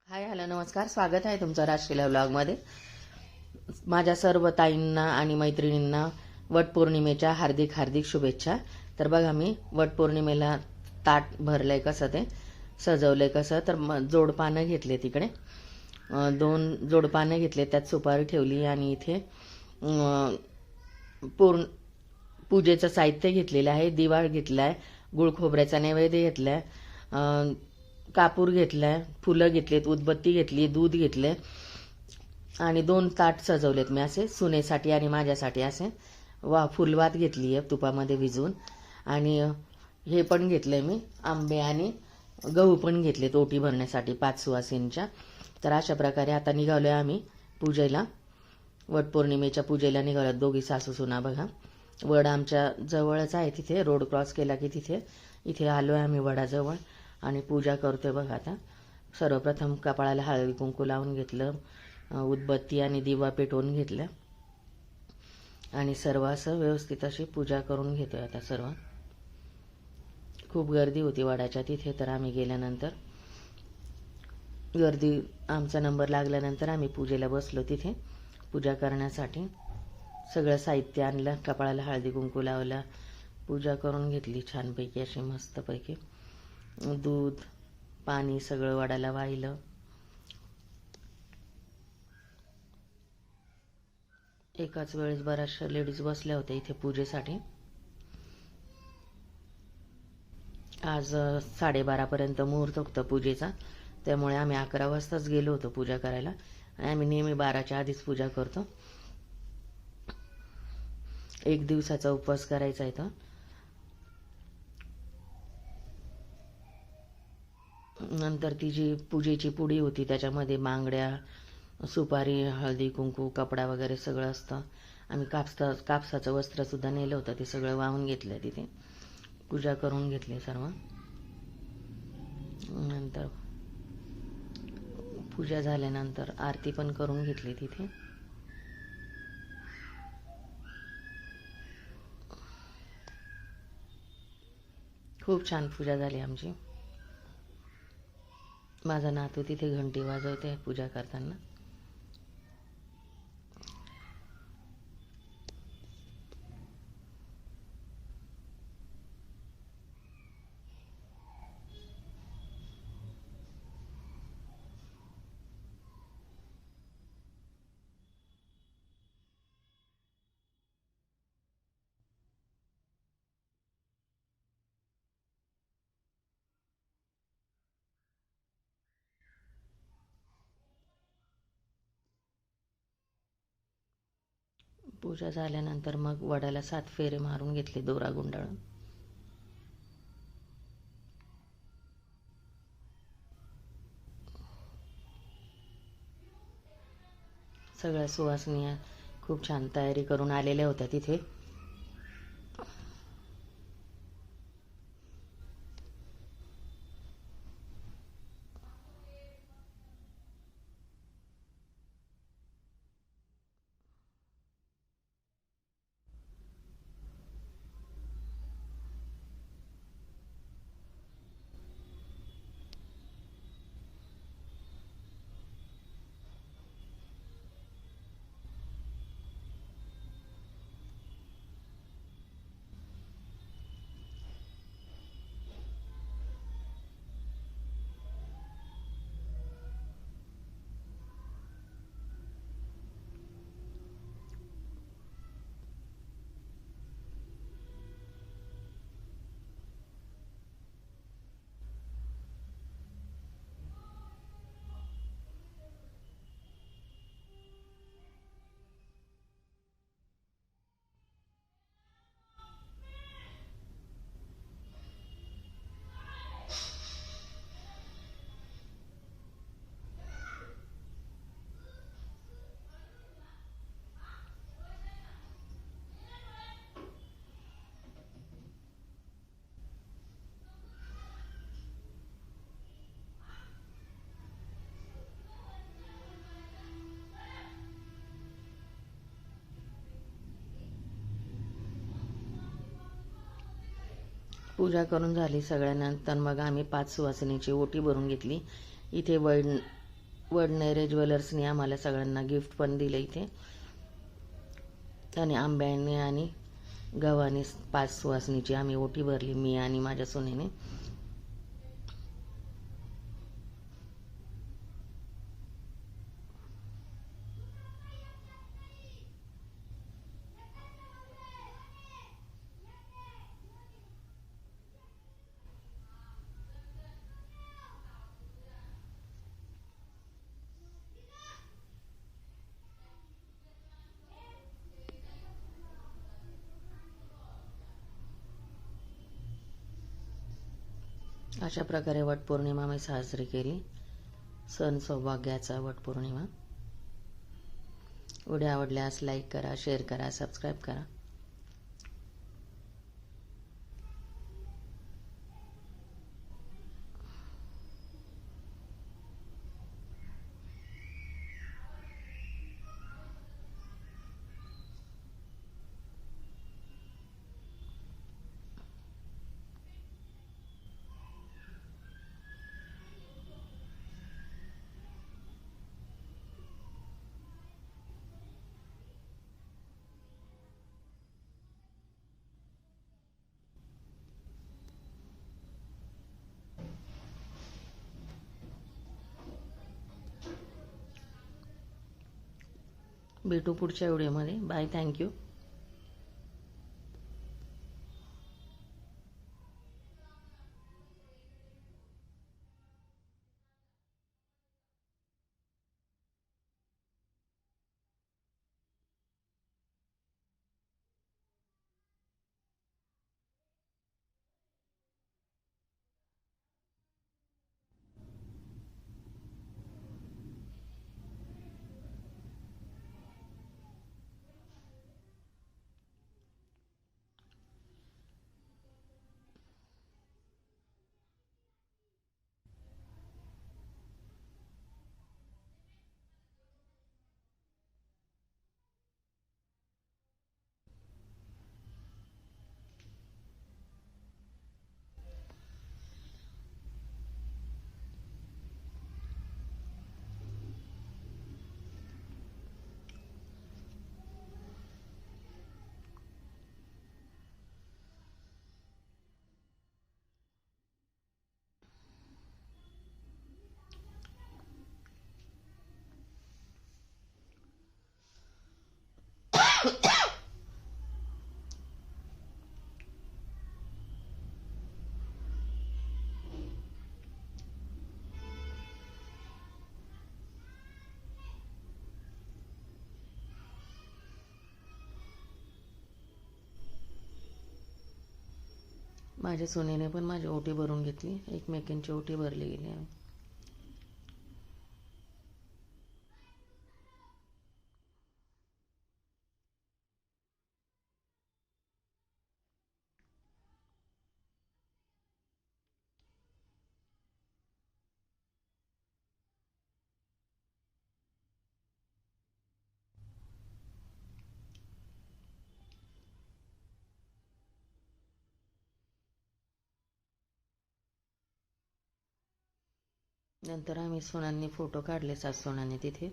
Hi hello नमस्कार, स्वागत आहे तुमचं राजकीय व्लॉगमध्ये. माझ्या सर्व ताईंना आणि मैत्रिणींना वटपौर्णिमेच्या हार्दिक हार्दिक शुभेच्छा. तर बघा, मी वटपौर्णिमेला ताट भरलंय कसं, ते सजवलंय कसं. तर जोडपानं घेतले, तिकडे 2 जोडपानं घेतले, त्यात सुपारी ठेवली आणि इथे पूर्ण पूजेचं साहित्य घेतलेलं आहे. दिवा घेतला आहे, गुळ खोबऱ्याचा नैवेद्य घेतला आहे, कापूर घेतलाय, फुलं घेतलेत, उदबत्ती घेतली, दूध घेतले आणि 2 ताट सजवलेत मी असे सुनेसाठी आणि माझ्यासाठी. असे फुलवात घेतली आहे तुपामध्ये भिजवून. आणि हे पण घेतलंय मी, आंबे आणि गहू पण घेतलेत ओटी भरण्यासाठी 5 सुवासिनींच्या. तर अशा प्रकारे आता निघालोय आम्ही पूजेला, वटपौर्णिमेच्या पूजेला निघालो दोघी सासू सुना. बघा, वड आमच्या जवळच आहे, तिथे रोड क्रॉस केला की इथे आलोय आम्ही वडाजवळ आणि पूजा करतोय. बघा, आता सर्वप्रथम कपाळाला हळदी कुंकू लावून घेतलं, उदबत्ती आणि दिवा पेटवून घेतलं आणि सर्व असं व्यवस्थित अशी पूजा करून घेतोय आता सर्व. खूप गर्दी होती वडाच्या तिथे. तर आम्ही गेल्यानंतर गर्दी, आमचा नंबर लागल्यानंतर आम्ही पूजेला बसलो तिथे पूजा करण्यासाठी. सगळं साहित्य आणलं, कपाळाला हळदी कुंकू लावला, पूजा करून घेतली छानपैकी अशी मस्तपैकी. दूध पाणी सगळं वडाला वाहिलं. एकाच वेळेस बऱ्याचशा लेडीज बसल्या होत्या इथे पूजेसाठी. आज 12:30पर्यंत मुहूर्त होता पूजेचा, त्यामुळे आम्ही 11 वाजताच गेलो होतो पूजा करायला. आणि आम्ही नेहमी 12च्या आधीच पूजा करतो. 1 दिवसाचा उपवास करायचा आहे. नंतर ती जी पूजेची पुडी होती त्याच्यामध्ये बांगड्या, सुपारी, हळदी कुंकू, कपडा वगैरे सगळं असतं. आम्ही कापसाचं वस्त्रसुद्धा नेलं होतं, ते सगळं वाहून घेतलं, तिथे पूजा करून घेतली सर्व. नंतर पूजा झाल्यानंतर आरती पण करून घेतली तिथे. खूप छान पूजा झाली आमची. माझा नातू तिथे घंटी वाजवते पूजा करताना. पूजा झाल्यानंतर मग वडाला 7 फेरे मारून घेतले दोरा गुंडाळून. सगळ्या सुवासिनी खूप छान तयारी करून आलेल्या होत्या तिथे. पूजा करून झाली सगळ्यानंतर मग आम्ही 5 सुवासिनीची ओटी भरून घेतली. इथे वडनेरे ज्वेलर्सनी आम्हाला सगळ्यांना गिफ्ट पण दिलं इथे. आणि आंब्याने आणि गव्हाने 5 सुवासनीची आम्ही ओटी भरली, मी आणि माझ्या सुनेने. अशा प्रकारे वटपौर्णिमा मी साजरी केली. सण सौभाग्याचा वटपौर्णिमा. व्हिडिओ आवडल्यास लाईक करा, शेअर करा, सबस्क्राईब करा. भेटू पुढच्या व्हिडिओमध्ये. Bye, thank you. माझ्या सुनेने पण माझी ओटी भरून घेतली. एकमेकींची ओटी भरली गेली आहे. नंतर आम्ही सुनांनी फोटो काढले, सासूनांनी तिथे.